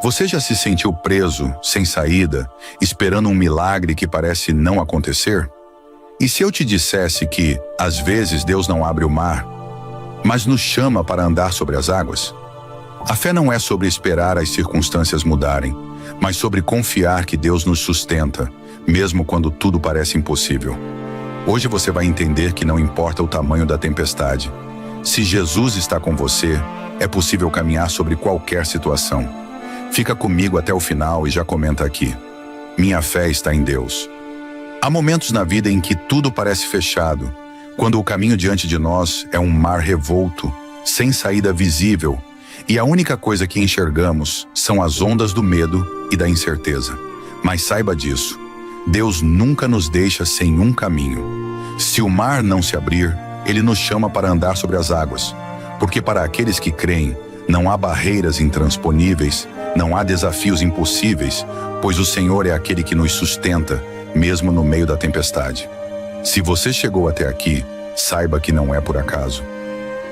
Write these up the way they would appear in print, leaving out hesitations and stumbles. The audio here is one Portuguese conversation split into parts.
Você já se sentiu preso, sem saída, esperando um milagre que parece não acontecer? E se eu te dissesse que, às vezes, Deus não abre o mar, mas nos chama para andar sobre as águas? A fé não é sobre esperar as circunstâncias mudarem, mas sobre confiar que Deus nos sustenta, mesmo quando tudo parece impossível. Hoje você vai entender que não importa o tamanho da tempestade. Se Jesus está com você, é possível caminhar sobre qualquer situação. Fica comigo até o final e já comenta aqui. Minha fé está em Deus. Há momentos na vida em que tudo parece fechado, quando o caminho diante de nós é um mar revolto, sem saída visível, e a única coisa que enxergamos são as ondas do medo e da incerteza. Mas saiba disso, Deus nunca nos deixa sem um caminho. Se o mar não se abrir, Ele nos chama para andar sobre as águas, porque para aqueles que creem, não há barreiras intransponíveis, não há desafios impossíveis, pois o Senhor é aquele que nos sustenta, mesmo no meio da tempestade. Se você chegou até aqui, saiba que não é por acaso.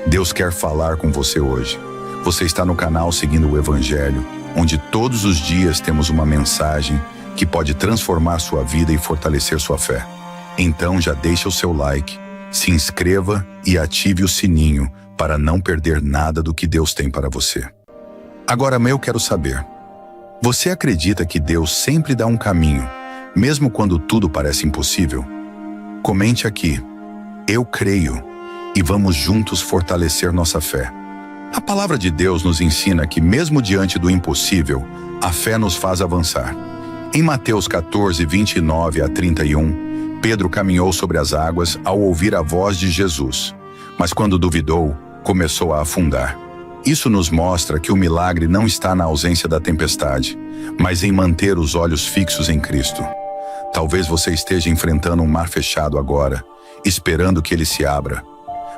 Deus quer falar com você hoje. Você está no canal Seguindo o Evangelho, onde todos os dias temos uma mensagem que pode transformar sua vida e fortalecer sua fé. Então já deixa o seu like, se inscreva e ative o sininho para não perder nada do que Deus tem para você. Agora eu quero saber, você acredita que Deus sempre dá um caminho, mesmo quando tudo parece impossível? Comente aqui, eu creio, e vamos juntos fortalecer nossa fé. A palavra de Deus nos ensina que mesmo diante do impossível, a fé nos faz avançar. Em Mateus 14, 29 a 31, Pedro caminhou sobre as águas ao ouvir a voz de Jesus, mas quando duvidou, começou a afundar. Isso nos mostra que o milagre não está na ausência da tempestade, mas em manter os olhos fixos em Cristo. Talvez você esteja enfrentando um mar fechado agora, esperando que ele se abra.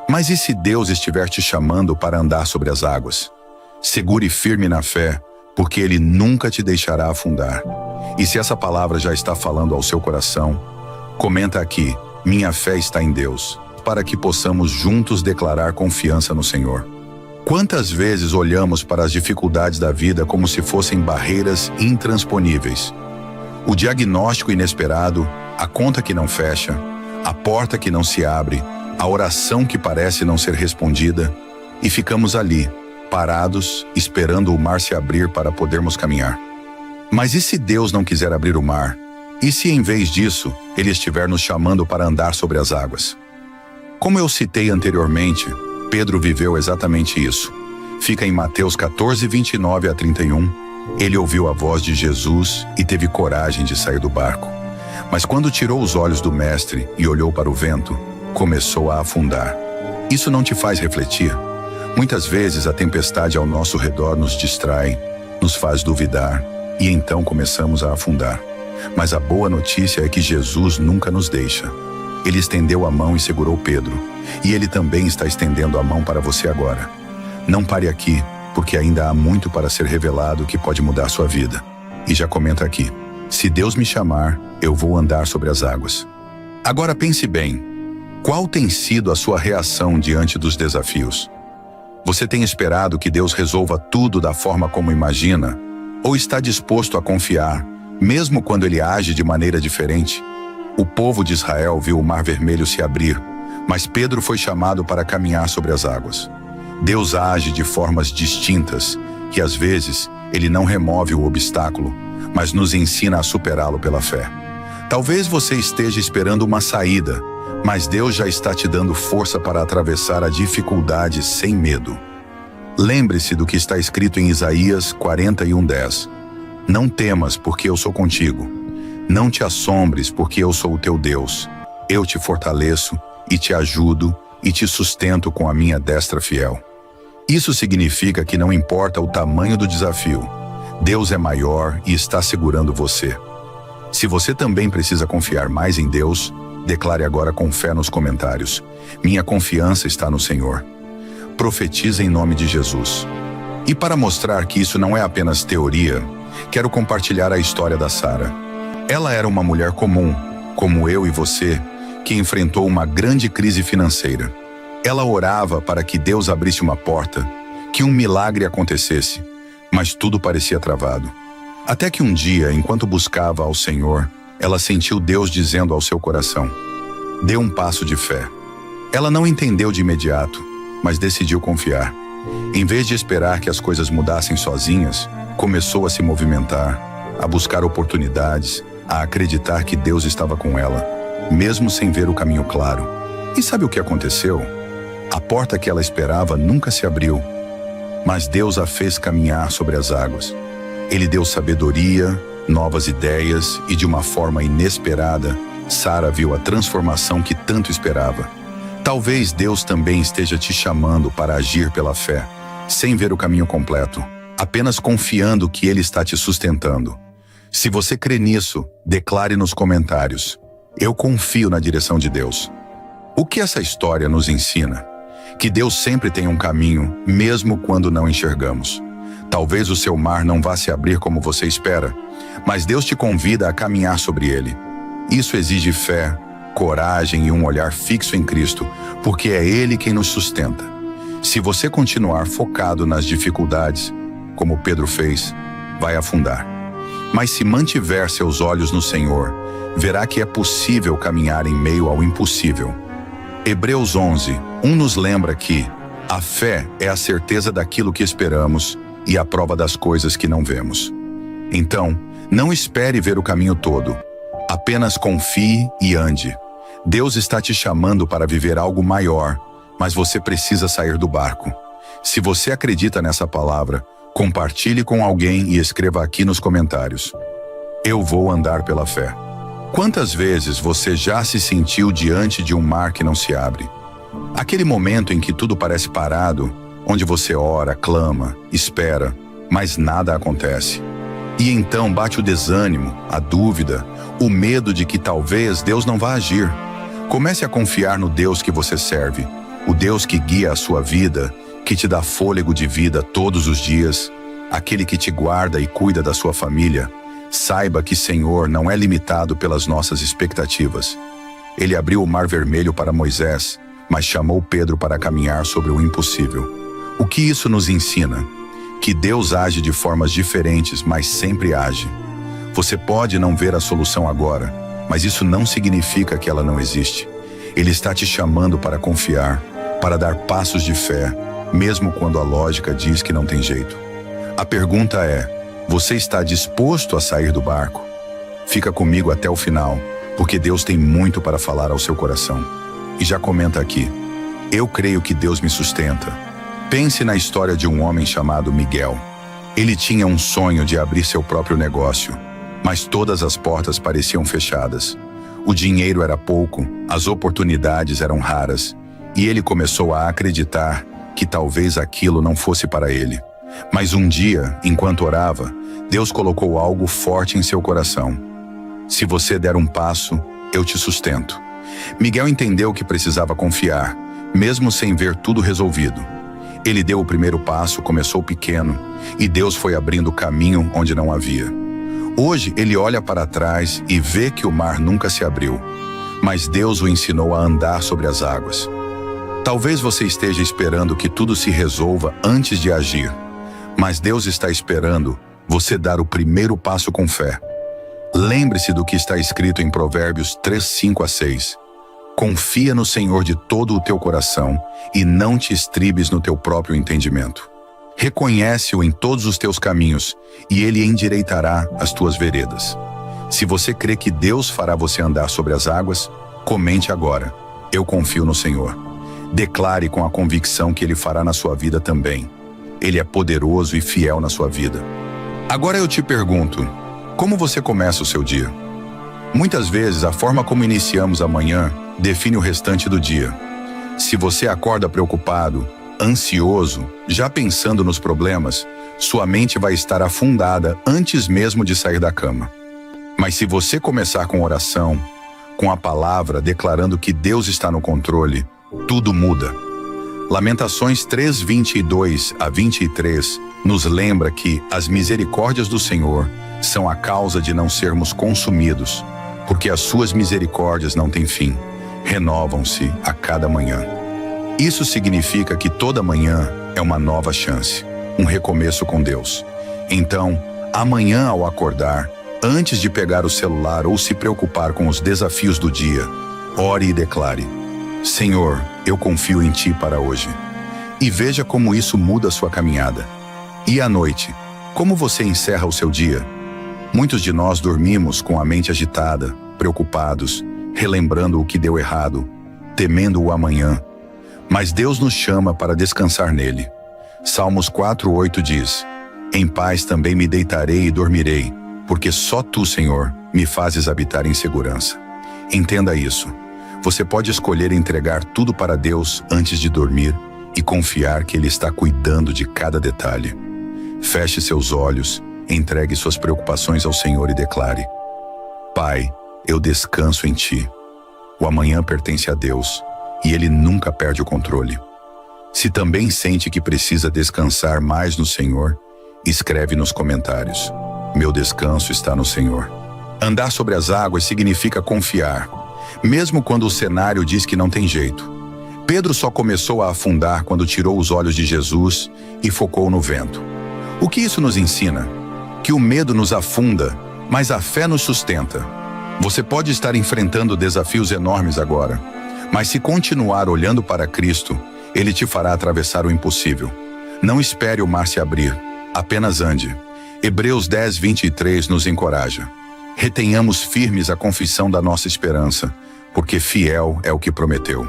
Mas e se Deus estiver te chamando para andar sobre as águas? Segure firme na fé, porque Ele nunca te deixará afundar. E se essa palavra já está falando ao seu coração, comenta aqui, minha fé está em Deus, para que possamos juntos declarar confiança no Senhor. Quantas vezes olhamos para as dificuldades da vida como se fossem barreiras intransponíveis? O diagnóstico inesperado, a conta que não fecha, a porta que não se abre, a oração que parece não ser respondida, e ficamos ali, parados, esperando o mar se abrir para podermos caminhar. Mas e se Deus não quiser abrir o mar? E se em vez disso, Ele estiver nos chamando para andar sobre as águas? Como eu citei anteriormente, Pedro viveu exatamente isso. Fica em Mateus 14, 29 a 31. Ele ouviu a voz de Jesus e teve coragem de sair do barco. Mas quando tirou os olhos do mestre e olhou para o vento, começou a afundar. Isso não te faz refletir? Muitas vezes a tempestade ao nosso redor nos distrai, nos faz duvidar, e então começamos a afundar. Mas a boa notícia é que Jesus nunca nos deixa. Ele estendeu a mão e segurou Pedro, e Ele também está estendendo a mão para você agora. Não pare aqui, porque ainda há muito para ser revelado que pode mudar sua vida. E já comenta aqui, se Deus me chamar, eu vou andar sobre as águas. Agora pense bem, qual tem sido a sua reação diante dos desafios? Você tem esperado que Deus resolva tudo da forma como imagina? Ou está disposto a confiar, mesmo quando Ele age de maneira diferente? O povo de Israel viu o Mar Vermelho se abrir, mas Pedro foi chamado para caminhar sobre as águas. Deus age de formas distintas, que às vezes Ele não remove o obstáculo, mas nos ensina a superá-lo pela fé. Talvez você esteja esperando uma saída, mas Deus já está te dando força para atravessar a dificuldade sem medo. Lembre-se do que está escrito em Isaías 41:10. Não temas, porque eu sou contigo. Não te assombres, porque eu sou o teu Deus. Eu te fortaleço e te ajudo e te sustento com a minha destra fiel. Isso significa que não importa o tamanho do desafio, Deus é maior e está segurando você. Se você também precisa confiar mais em Deus, declare agora com fé nos comentários. Minha confiança está no Senhor. Profetiza em nome de Jesus. E para mostrar que isso não é apenas teoria, quero compartilhar a história da Sara. Ela era uma mulher comum, como eu e você, que enfrentou uma grande crise financeira. Ela orava para que Deus abrisse uma porta, que um milagre acontecesse, mas tudo parecia travado. Até que um dia, enquanto buscava ao Senhor, ela sentiu Deus dizendo ao seu coração: dê um passo de fé. Ela não entendeu de imediato, mas decidiu confiar. Em vez de esperar que as coisas mudassem sozinhas, começou a se movimentar, a buscar oportunidades, a acreditar que Deus estava com ela, mesmo sem ver o caminho claro. E sabe o que aconteceu? A porta que ela esperava nunca se abriu, mas Deus a fez caminhar sobre as águas. Ele deu sabedoria, novas ideias e, de uma forma inesperada, Sara viu a transformação que tanto esperava. Talvez Deus também esteja te chamando para agir pela fé, sem ver o caminho completo, apenas confiando que Ele está te sustentando. Se você crê nisso, declare nos comentários: eu confio na direção de Deus. O que essa história nos ensina? Que Deus sempre tem um caminho, mesmo quando não enxergamos. Talvez o seu mar não vá se abrir como você espera, mas Deus te convida a caminhar sobre ele. Isso exige fé, coragem e um olhar fixo em Cristo, porque é Ele quem nos sustenta. Se você continuar focado nas dificuldades, como Pedro fez, vai afundar. Mas se mantiver seus olhos no Senhor, verá que é possível caminhar em meio ao impossível. Hebreus 11:1 nos lembra que a fé é a certeza daquilo que esperamos e a prova das coisas que não vemos. Então, não espere ver o caminho todo. Apenas confie e ande. Deus está te chamando para viver algo maior, mas você precisa sair do barco. Se você acredita nessa palavra, compartilhe com alguém e escreva aqui nos comentários: eu vou andar pela fé. Quantas vezes você já se sentiu diante de um mar que não se abre? Aquele momento em que tudo parece parado, onde você ora, clama, espera, mas nada acontece. E então bate o desânimo, a dúvida, o medo de que talvez Deus não vá agir. Comece a confiar no Deus que você serve, o Deus que guia a sua vida, que te dá fôlego de vida todos os dias, aquele que te guarda e cuida da sua família. Saiba que Senhor não é limitado pelas nossas expectativas. Ele abriu o Mar Vermelho para Moisés, mas chamou Pedro para caminhar sobre o impossível. O que isso nos ensina? Que Deus age de formas diferentes, mas sempre age. Você pode não ver a solução agora, mas isso não significa que ela não existe. Ele está te chamando para confiar, para dar passos de fé, mesmo quando a lógica diz que não tem jeito. A pergunta é: você está disposto a sair do barco? Fica comigo até o final, porque Deus tem muito para falar ao seu coração. E já comenta aqui: eu creio que Deus me sustenta. Pense na história de um homem chamado Miguel. Ele tinha um sonho de abrir seu próprio negócio, mas todas as portas pareciam fechadas. O dinheiro era pouco, as oportunidades eram raras, e ele começou a acreditar que talvez aquilo não fosse para ele. Mas um dia, enquanto orava, Deus colocou algo forte em seu coração: se você der um passo, eu te sustento. Miguel entendeu que precisava confiar, mesmo sem ver tudo resolvido. Ele deu o primeiro passo, começou pequeno, e Deus foi abrindo caminho onde não havia. Hoje ele olha para trás e vê que o mar nunca se abriu, mas Deus o ensinou a andar sobre as águas. Talvez você esteja esperando que tudo se resolva antes de agir, mas Deus está esperando você dar o primeiro passo com fé. Lembre-se do que está escrito em Provérbios 3:5-6. Confia no Senhor de todo o teu coração e não te estribes no teu próprio entendimento. Reconhece-o em todos os teus caminhos e Ele endireitará as tuas veredas. Se você crê que Deus fará você andar sobre as águas, comente agora: eu confio no Senhor. Declare com a convicção que Ele fará na sua vida também. Ele é poderoso e fiel na sua vida. Agora eu te pergunto: como você começa o seu dia? Muitas vezes a forma como iniciamos a manhã define o restante do dia. Se você acorda preocupado, ansioso, já pensando nos problemas, sua mente vai estar afundada antes mesmo de sair da cama. Mas se você começar com oração, com a palavra declarando que Deus está no controle, tudo muda. Lamentações 3:22-23 nos lembra que as misericórdias do Senhor são a causa de não sermos consumidos, porque as suas misericórdias não têm fim, renovam-se a cada manhã. Isso significa que toda manhã é uma nova chance, um recomeço com Deus. Então, amanhã ao acordar, antes de pegar o celular ou se preocupar com os desafios do dia, ore e declare: Senhor, eu confio em Ti para hoje. E veja como isso muda a sua caminhada. E à noite, como você encerra o seu dia? Muitos de nós dormimos com a mente agitada, preocupados, relembrando o que deu errado, temendo o amanhã. Mas Deus nos chama para descansar nele. Salmos 4:8 diz: Em paz também me deitarei e dormirei, porque só Tu, Senhor, me fazes habitar em segurança. Entenda isso. Você pode escolher entregar tudo para Deus antes de dormir e confiar que Ele está cuidando de cada detalhe. Feche seus olhos, entregue suas preocupações ao Senhor e declare: Pai, eu descanso em Ti. O amanhã pertence a Deus e Ele nunca perde o controle. Se também sente que precisa descansar mais no Senhor, escreve nos comentários: Meu descanso está no Senhor. Andar sobre as águas significa confiar, mesmo quando o cenário diz que não tem jeito. Pedro só começou a afundar quando tirou os olhos de Jesus e focou no vento. O que isso nos ensina? Que o medo nos afunda, mas a fé nos sustenta. Você pode estar enfrentando desafios enormes agora, mas se continuar olhando para Cristo, Ele te fará atravessar o impossível. Não espere o mar se abrir, apenas ande. Hebreus 10:23 nos encoraja: Retenhamos firmes a confissão da nossa esperança, porque fiel é o que prometeu.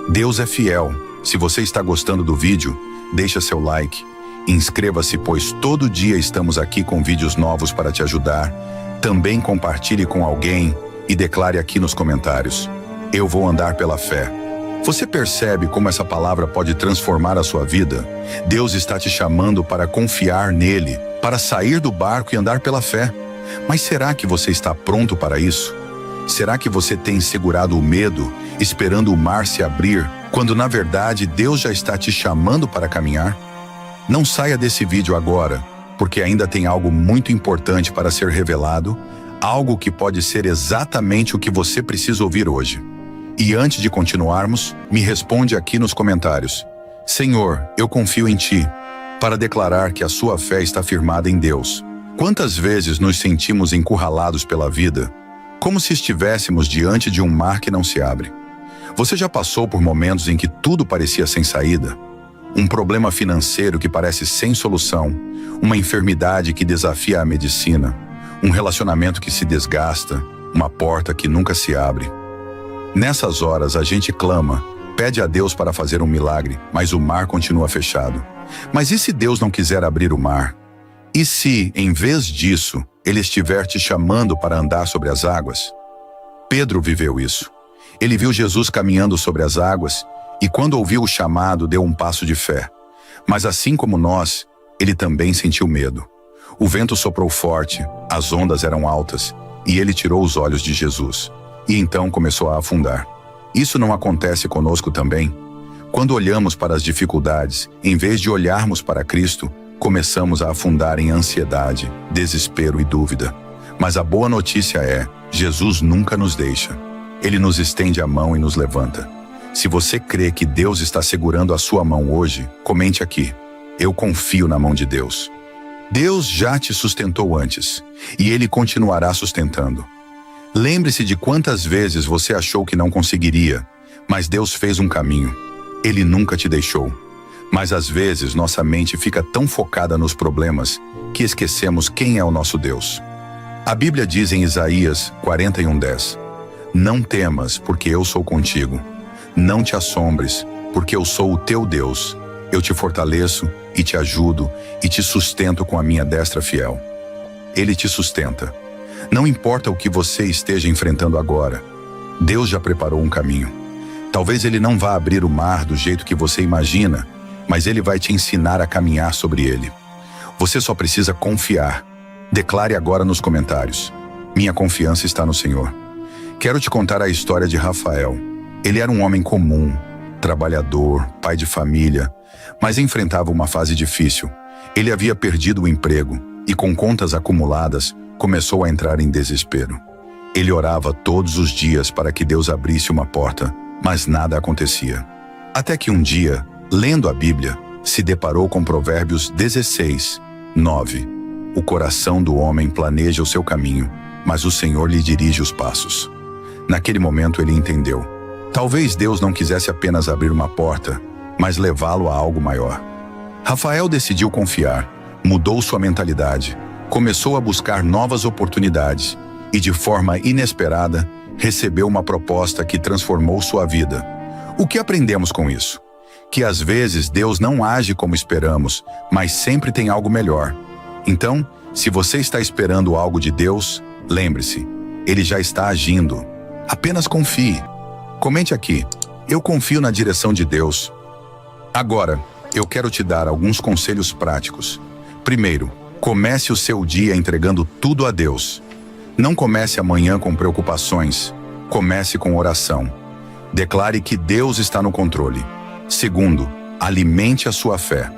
Deus é fiel. Se você está gostando do vídeo, deixa seu like. Inscreva-se, pois todo dia estamos aqui com vídeos novos para te ajudar. Também compartilhe com alguém e declare aqui nos comentários: Eu vou andar pela fé. Você percebe como essa palavra pode transformar a sua vida? Deus está te chamando para confiar nele, para sair do barco e andar pela fé. Mas será que você está pronto para isso? Será que você tem segurado o medo, esperando o mar se abrir, quando na verdade Deus já está te chamando para caminhar? Não saia desse vídeo agora, porque ainda tem algo muito importante para ser revelado, algo que pode ser exatamente o que você precisa ouvir hoje. E antes de continuarmos, me responde aqui nos comentários: Senhor, eu confio em Ti, para declarar que a sua fé está firmada em Deus. Quantas vezes nos sentimos encurralados pela vida, como se estivéssemos diante de um mar que não se abre? Você já passou por momentos em que tudo parecia sem saída? Um problema financeiro que parece sem solução, uma enfermidade que desafia a medicina, um relacionamento que se desgasta, uma porta que nunca se abre. Nessas horas a gente clama, pede a Deus para fazer um milagre, mas o mar continua fechado. Mas e se Deus não quiser abrir o mar? E se, em vez disso, Ele estiver te chamando para andar sobre as águas? Pedro viveu isso. Ele viu Jesus caminhando sobre as águas e, quando ouviu o chamado, deu um passo de fé. Mas assim como nós, ele também sentiu medo. O vento soprou forte, as ondas eram altas, e ele tirou os olhos de Jesus. E então começou a afundar. Isso não acontece conosco também? Quando olhamos para as dificuldades, em vez de olharmos para Cristo, começamos a afundar em ansiedade, desespero e dúvida. Mas a boa notícia é: Jesus nunca nos deixa. Ele nos estende a mão e nos levanta. Se você crê que Deus está segurando a sua mão hoje, comente aqui: Eu confio na mão de Deus. Deus já te sustentou antes, e Ele continuará sustentando. Lembre-se de quantas vezes você achou que não conseguiria, mas Deus fez um caminho. Ele nunca te deixou. Mas às vezes nossa mente fica tão focada nos problemas que esquecemos quem é o nosso Deus. A Bíblia diz em Isaías 41:10: Não temas, porque eu sou contigo. Não te assombres, porque eu sou o teu Deus. Eu te fortaleço e te ajudo e te sustento com a minha destra fiel. Ele te sustenta. Não importa o que você esteja enfrentando agora, Deus já preparou um caminho. Talvez Ele não vá abrir o mar do jeito que você imagina, mas Ele vai te ensinar a caminhar sobre ele. Você só precisa confiar. Declare agora nos comentários: Minha confiança está no Senhor. Quero te contar a história de Rafael. Ele era um homem comum, trabalhador, pai de família, mas enfrentava uma fase difícil. Ele havia perdido o emprego e, com contas acumuladas, começou a entrar em desespero. Ele orava todos os dias para que Deus abrisse uma porta, mas nada acontecia. Até que um dia, lendo a Bíblia, se deparou com Provérbios 16:9. O coração do homem planeja o seu caminho, mas o Senhor lhe dirige os passos. Naquele momento ele entendeu. Talvez Deus não quisesse apenas abrir uma porta, mas levá-lo a algo maior. Rafael decidiu confiar, mudou sua mentalidade, começou a buscar novas oportunidades e, de forma inesperada, recebeu uma proposta que transformou sua vida. O que aprendemos com isso? Que às vezes Deus não age como esperamos, mas sempre tem algo melhor. Então, se você está esperando algo de Deus, lembre-se, Ele já está agindo. Apenas confie. Comente aqui: eu confio na direção de Deus. Agora, eu quero te dar alguns conselhos práticos. Primeiro, comece o seu dia entregando tudo a Deus. Não comece amanhã com preocupações. Comece com oração. Declare que Deus está no controle. Segundo, alimente a sua fé.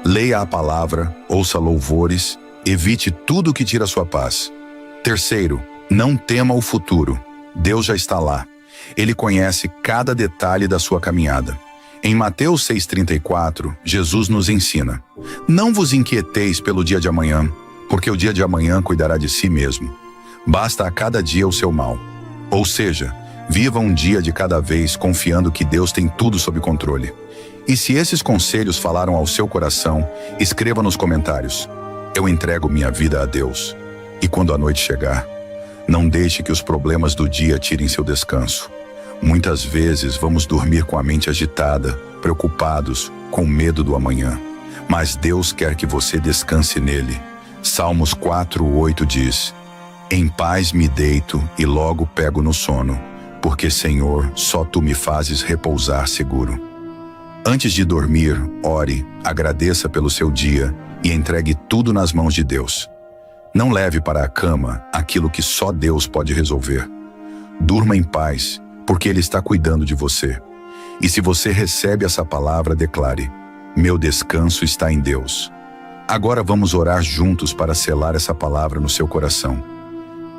Leia a palavra, ouça louvores, evite tudo que tira sua paz. Terceiro, não tema o futuro. Deus já está lá. Ele conhece cada detalhe da sua caminhada. Em Mateus 6,34, Jesus nos ensina: não vos inquieteis pelo dia de amanhã, porque o dia de amanhã cuidará de si mesmo. Basta a cada dia o seu mal. Ou seja, viva um dia de cada vez confiando que Deus tem tudo sob controle. E se esses conselhos falaram ao seu coração, escreva nos comentários: eu entrego minha vida a Deus. E quando a noite chegar, não deixe que os problemas do dia tirem seu descanso. Muitas vezes vamos dormir com a mente agitada, preocupados, com medo do amanhã. Mas Deus quer que você descanse nele. Salmos 4:8 diz: em paz me deito e logo pego no sono, porque, Senhor, só Tu me fazes repousar seguro. Antes de dormir, ore, agradeça pelo seu dia e entregue tudo nas mãos de Deus. Não leve para a cama aquilo que só Deus pode resolver. Durma em paz, porque Ele está cuidando de você. E se você recebe essa palavra, declare: meu descanso está em Deus. Agora vamos orar juntos para selar essa palavra no seu coração.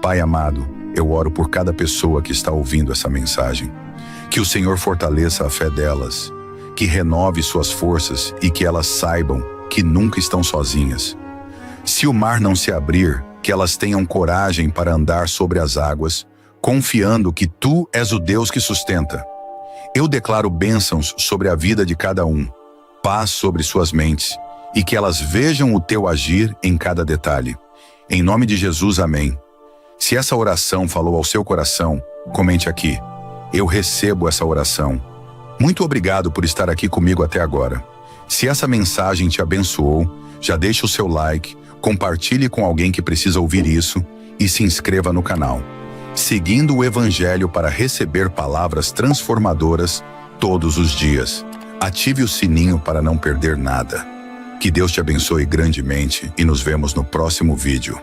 Pai amado, eu oro por cada pessoa que está ouvindo essa mensagem. Que o Senhor fortaleça a fé delas, que renove suas forças e que elas saibam que nunca estão sozinhas. Se o mar não se abrir, que elas tenham coragem para andar sobre as águas, confiando que Tu és o Deus que sustenta. Eu declaro bênçãos sobre a vida de cada um, paz sobre suas mentes, e que elas vejam o Teu agir em cada detalhe. Em nome de Jesus, amém. Se essa oração falou ao seu coração, comente aqui: eu recebo essa oração. Muito obrigado por estar aqui comigo até agora. Se essa mensagem te abençoou, já deixa o seu like, compartilhe com alguém que precisa ouvir isso e se inscreva no canal. Seguindo o Evangelho para receber palavras transformadoras todos os dias. Ative o sininho para não perder nada. Que Deus te abençoe grandemente e nos vemos no próximo vídeo.